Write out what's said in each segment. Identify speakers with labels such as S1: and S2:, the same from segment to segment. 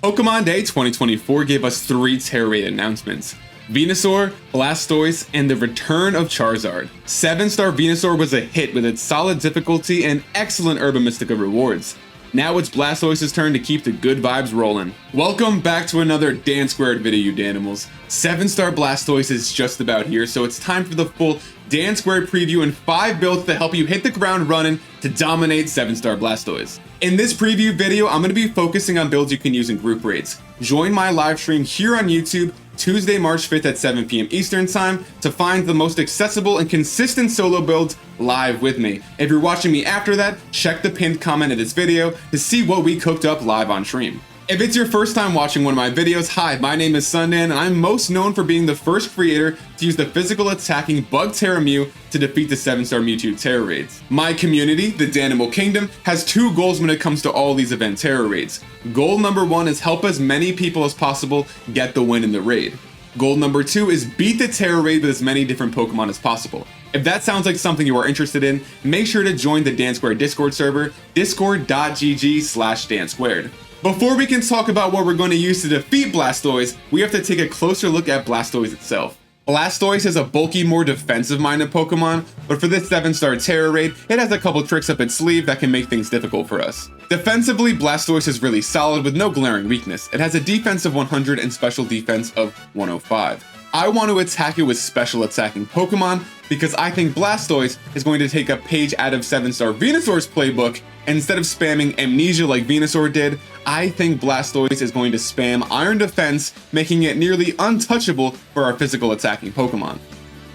S1: Pokemon Day 2024 gave us 3 Tera Raid announcements: Venusaur, Blastoise, and the return of Charizard. 7-star Venusaur was a hit with its solid difficulty and excellent Herba Mystica rewards. Now it's Blastoise's turn to keep the good vibes rolling. Welcome back to another DanSquared video, you Danimals. 7-star Blastoise is just about here, so it's time for the full DanSquared preview and 5 builds to help you hit the ground running to dominate 7-star Blastoise. In this preview video, I'm going to be focusing on builds you can use in group raids. Join my live stream here on YouTube Tuesday, March 5th at 7 p.m. Eastern Time to find the most accessible and consistent solo builds live with me. If you're watching me after that, check the pinned comment of this video to see what we cooked up live on stream. If it's your first time watching one of my videos, hi, my name is Sundan, and I'm most known for being the first creator to use the physical attacking Bug Tera Mew to defeat the 7-star Mewtwo Tera Raids. My community, the Danimal Kingdom, has 2 goals when it comes to all these event Tera Raids. Goal number 1 is help as many people as possible get the win in the raid. Goal number 2 is beat the Tera Raid with as many different Pokemon as possible. If that sounds like something you are interested in, make sure to join the DanSquared Discord server, discord.gg/DanSquared. Before we can talk about what we're going to use to defeat Blastoise, we have to take a closer look at Blastoise itself. Blastoise is a bulky, more defensive-minded Pokemon, but for this 7-star Tera Raid, it has a couple tricks up its sleeve that can make things difficult for us. Defensively, Blastoise is really solid with no glaring weakness. It has a defense of 100 and special defense of 105. I want to attack it with special attacking Pokemon because I think Blastoise is going to take a page out of 7-star Venusaur's playbook, and instead of spamming Amnesia like Venusaur did, I think Blastoise is going to spam Iron Defense, making it nearly untouchable for our physical attacking Pokemon.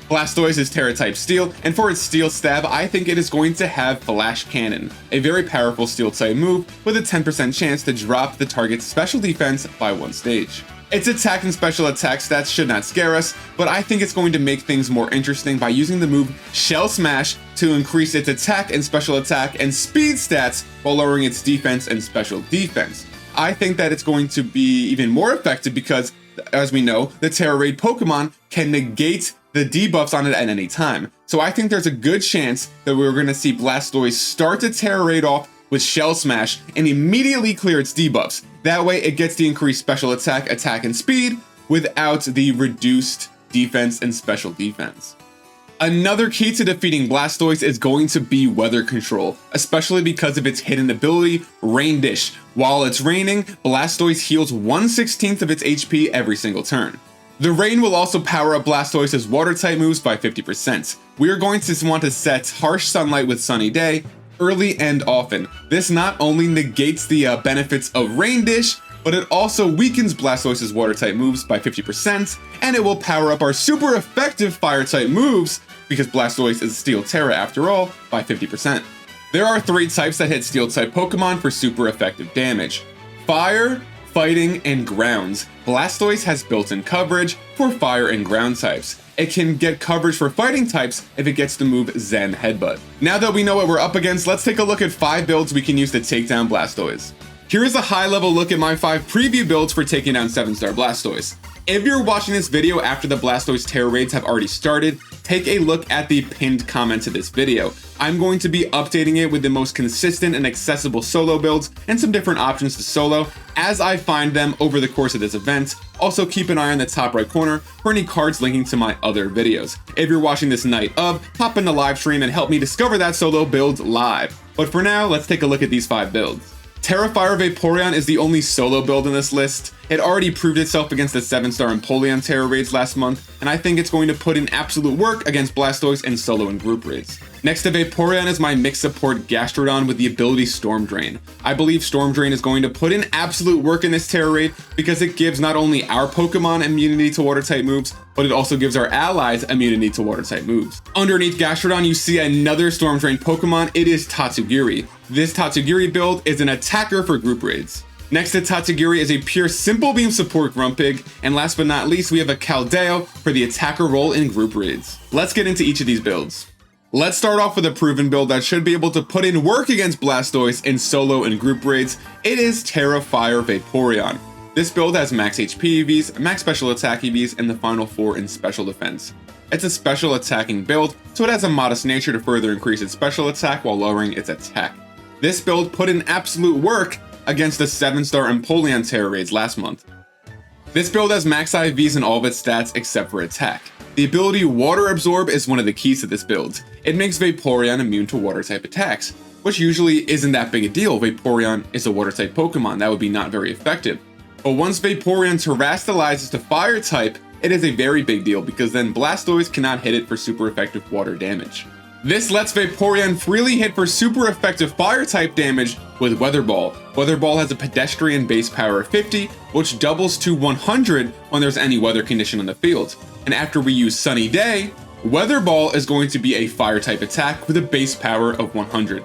S1: Blastoise is Tera-type Steel, and for its Steel Stab, I think it is going to have Flash Cannon, a very powerful Steel-type move with a 10% chance to drop the target's special defense by 1 stage. Its attack and special attack stats should not scare us, but I think it's going to make things more interesting by using the move Shell Smash to increase its attack and special attack and speed stats while lowering its defense and special defense. I think that it's going to be even more effective because, as we know, the Tera Raid Pokemon can negate the debuffs on it at any time. So I think there's a good chance that we're going to see Blastoise start the Tera Raid off with Shell Smash and immediately clear its debuffs. That way it gets the increased special attack, and speed without the reduced defense and special defense. Another key to defeating Blastoise is going to be weather control, especially because of its hidden ability, Rain Dish. While it's raining, Blastoise heals 1/16 of its HP every single turn. The rain will also power up Blastoise's water-type moves by 50%. We are going to want to set Harsh Sunlight with Sunny Day early and often. This not only negates the benefits of Rain Dish, but it also weakens Blastoise's water-type moves by 50%, and it will power up our super effective fire-type moves, because Blastoise is Steel Tera after all, by 50%. There are 3 types that hit Steel-type Pokemon for super effective damage: Fire, Fighting, and Grounds. Blastoise has built-in coverage for Fire and Ground types. It can get coverage for fighting types if it gets the move Zen Headbutt. Now that we know what we're up against, let's take a look at 5 builds we can use to take down Blastoise. Here is a high-level look at my 5 preview builds for taking down 7-star Blastoise. If you're watching this video after the Blastoise Tera Raids have already started, take a look at the pinned comment to this video. I'm going to be updating it with the most consistent and accessible solo builds and some different options to solo as I find them over the course of this event. Also keep an eye on the top right corner for any cards linking to my other videos. If you're watching this night of, hop in the live stream and help me discover that solo build live. But for now, let's take a look at these 5 builds. Terrafire Vaporeon is the only solo build in this list. It already proved itself against the 7-star Empoleon Tera Raids last month, and I think it's going to put in absolute work against Blastoise in solo and group raids. Next to Vaporeon is my mixed support Gastrodon with the ability Storm Drain. I believe Storm Drain is going to put in absolute work in this Tera Raid because it gives not only our Pokemon immunity to water-type moves, but it also gives our allies immunity to water-type moves. Underneath Gastrodon, you see another Storm Drain Pokemon. It is Tatsugiri. This Tatsugiri build is an attacker for group raids. Next to Tatsugiri is a pure Simple Beam support Grumpig, and last but not least, we have a Keldeo for the attacker role in group raids. Let's get into each of these builds. Let's start off with a proven build that should be able to put in work against Blastoise in solo and group raids. It is Terrafire Vaporeon. This build has max HP EVs, max special attack EVs, and the final 4 in special defense. It's a special attacking build, so it has a modest nature to further increase its special attack while lowering its attack. This build put in absolute work against the 7-star Empoleon Tera raids last month. This build has max IVs in all of its stats except for attack. The ability Water Absorb is one of the keys to this build. It makes Vaporeon immune to water type attacks, which usually isn't that big a deal. Vaporeon is a water type Pokemon, that would be not very effective. But once Vaporeon terastallizes to fire type, it is a very big deal because then Blastoise cannot hit it for super effective water damage. This lets Vaporeon freely hit for super effective fire type damage with Weather Ball. Weather Ball has a pedestrian base power of 50, which doubles to 100 when there's any weather condition on the field. And after we use Sunny Day, Weather Ball is going to be a fire type attack with a base power of 100.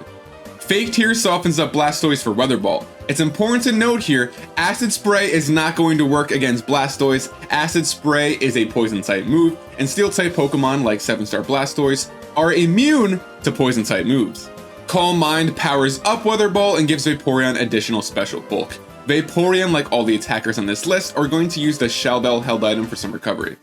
S1: Fake Tear softens up Blastoise for Weather Ball. It's important to note here, Acid Spray is not going to work against Blastoise. Acid Spray is a poison type move, and steel type Pokemon like 7-star Blastoise are immune to poison type moves. Calm Mind powers up Weather Ball and gives Vaporeon additional special bulk. Vaporeon, like all the attackers on this list, are going to use the Shell Bell held item for some recovery.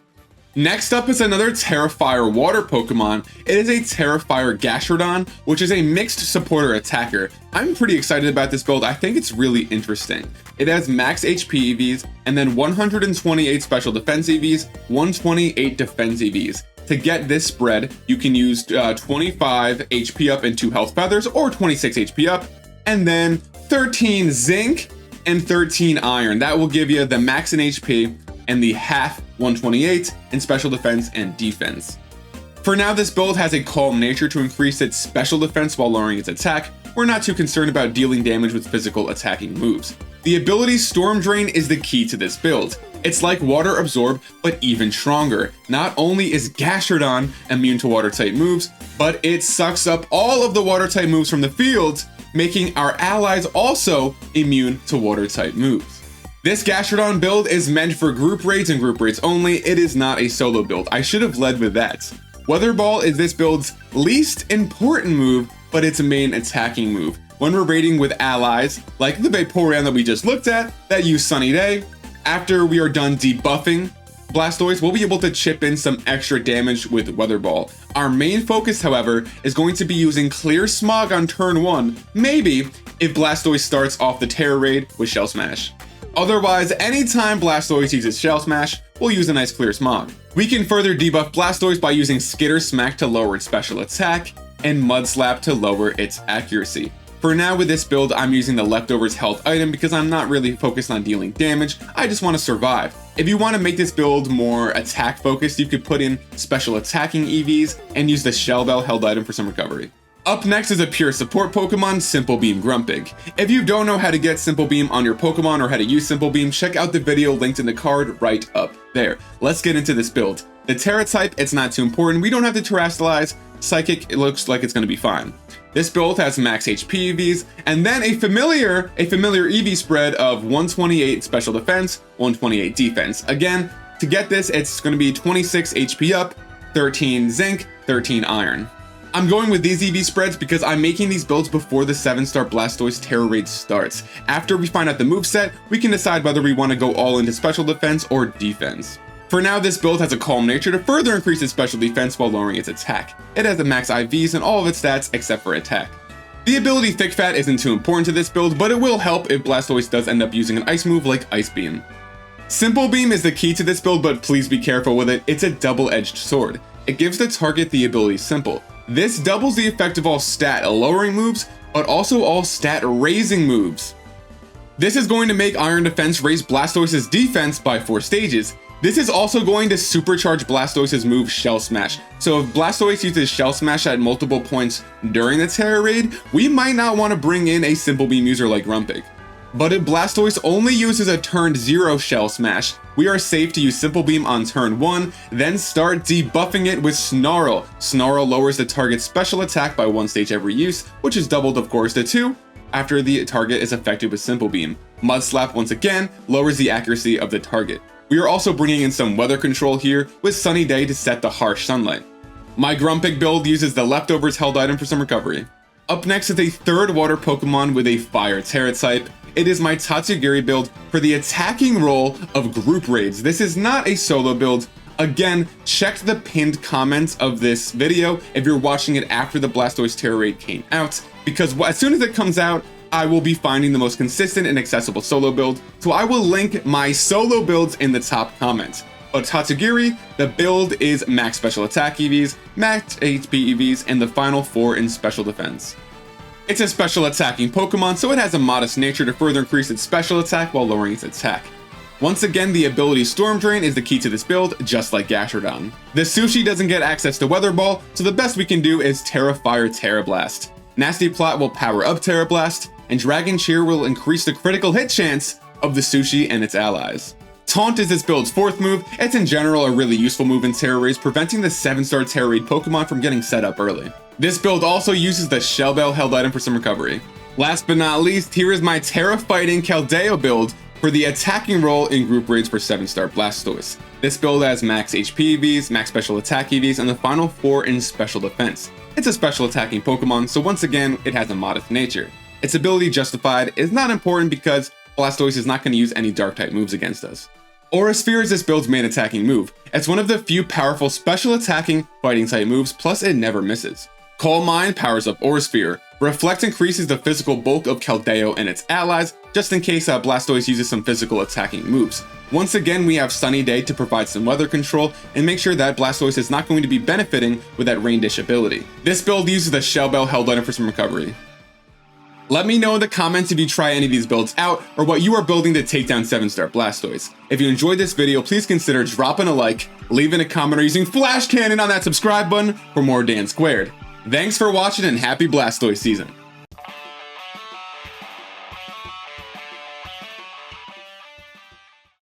S1: Next up is another Terrafire water Pokemon. It is a Terrafire Gastrodon, which is a mixed supporter attacker. I'm pretty excited about this build. I think it's really interesting. It has max HP EVs and then 128 special defense EVs, 128 defense EVs. To get this spread, you can use 25 HP up and 2 health feathers, or 26 HP up, and then 13 zinc and 13 iron. That will give you the max in HP and the half 128 in special defense and defense. For now, this build has a calm nature to increase its special defense while lowering its attack. We're not too concerned about dealing damage with physical attacking moves. The ability Storm Drain is the key to this build. It's like Water Absorb, but even stronger. Not only is Gastrodon immune to water type moves, but it sucks up all of the water type moves from the field, making our allies also immune to water type moves. This Gastrodon build is meant for group raids and group raids only. It is not a solo build. I should have led with that. Weather Ball is this build's least important move, but its main attacking move. When we're raiding with allies, like the Vaporeon that we just looked at, that use Sunny Day, after we are done debuffing Blastoise, we'll be able to chip in some extra damage with Weather Ball. Our main focus, however, is going to be using Clear Smog on turn 1, maybe if Blastoise starts off the Tera Raid with Shell Smash. Otherwise, anytime Blastoise uses Shell Smash, we'll use a nice Clear Smog. We can further debuff Blastoise by using Skitter Smack to lower its special attack, and Mud Slap to lower its accuracy. For now with this build, I'm using the Leftovers health item because I'm not really focused on dealing damage, I just want to survive. If you want to make this build more attack focused, you could put in special attacking EVs and use the Shell Bell held item for some recovery. Up next is a pure support Pokemon, Simple Beam Grumpig. If you don't know how to get Simple Beam on your Pokemon or how to use Simple Beam, check out the video linked in the card right up there. Let's get into this build. The Tera type, it's not too important. We don't have to Terastallize. Psychic, it looks like it's going to be fine. This build has max HP EVs, and then a familiar EV spread of 128 special defense, 128 defense. Again, to get this, it's going to be 26 HP up, 13 zinc, 13 iron. I'm going with these EV spreads because I'm making these builds before the 7-star Blastoise Tera Raid starts. After we find out the moveset, we can decide whether we want to go all into special defense or defense. For now, this build has a calm nature to further increase its special defense while lowering its attack. It has the max IVs in all of its stats except for attack. The ability Thick Fat isn't too important to this build, but it will help if Blastoise does end up using an ice move like Ice Beam. Simple Beam is the key to this build, but please be careful with it. It's a double-edged sword. It gives the target the ability Simple. This doubles the effect of all stat lowering moves, but also all stat raising moves. This is going to make Iron Defense raise Blastoise's defense by 4 stages. This is also going to supercharge Blastoise's move Shell Smash. So if Blastoise uses Shell Smash at multiple points during the Tera Raid, we might not want to bring in a Simple Beam user like Grumpig. But if Blastoise only uses a turn 0 Shell Smash, we are safe to use Simple Beam on turn 1, then start debuffing it with Snarl. Snarl lowers the target's special attack by 1 stage every use, which is doubled of course to 2 after the target is affected with Simple Beam. Mud Slap once again lowers the accuracy of the target. We are also bringing in some weather control here with Sunny Day to set the harsh sunlight. My Grumpig build uses the Leftovers held item for some recovery. Up next is a third water Pokemon with a Fire Tera type. It is my Tatsugiri build for the attacking role of group raids. This is not a solo build. Again, check the pinned comments of this video if you're watching it after the Blastoise Tera Raid came out, because as soon as it comes out, I will be finding the most consistent and accessible solo build, so I will link my solo builds in the top comments. But Tatsugiri, the build is max special attack EVs, max HP EVs, and the final 4 in special defense. It's a special attacking Pokemon, so it has a modest nature to further increase its special attack while lowering its attack. Once again, the ability Storm Drain is the key to this build, just like Gastrodon. The Sushi doesn't get access to Weather Ball, so the best we can do is Tera Fire Tera Blast. Nasty Plot will power up Tera Blast, and Dragon Cheer will increase the critical hit chance of the Sushi and its allies. Taunt is this build's 4th move. It's in general a really useful move in Tera Raids, preventing the 7-star Tera Raid Pokemon from getting set up early. This build also uses the Shell Bell held item for some recovery. Last but not least, here is my Tera Fighting Keldeo build for the attacking role in group raids for 7-star Blastoise. This build has max HP EVs, max special attack EVs, and the final 4 in special defense. It's a special attacking Pokemon, so once again, it has a modest nature. Its ability Justified is not important because Blastoise is not going to use any Dark-type moves against us. Aura Sphere is this build's main attacking move. It's one of the few powerful special attacking fighting-type moves, plus it never misses. Coal Mine powers up Aura Sphere. Reflect increases the physical bulk of Keldeo and its allies, just in case Blastoise uses some physical attacking moves. Once again, we have Sunny Day to provide some weather control and make sure that Blastoise is not going to be benefiting with that Rain Dish ability. This build uses the Shell Bell held item for some recovery. Let me know in the comments if you try any of these builds out or what you are building to take down 7-star Blastoise. If you enjoyed this video, please consider dropping a like, leaving a comment, or using Flash Cannon on that subscribe button for more DanSquared. Thanks for watching and happy Blastoise season!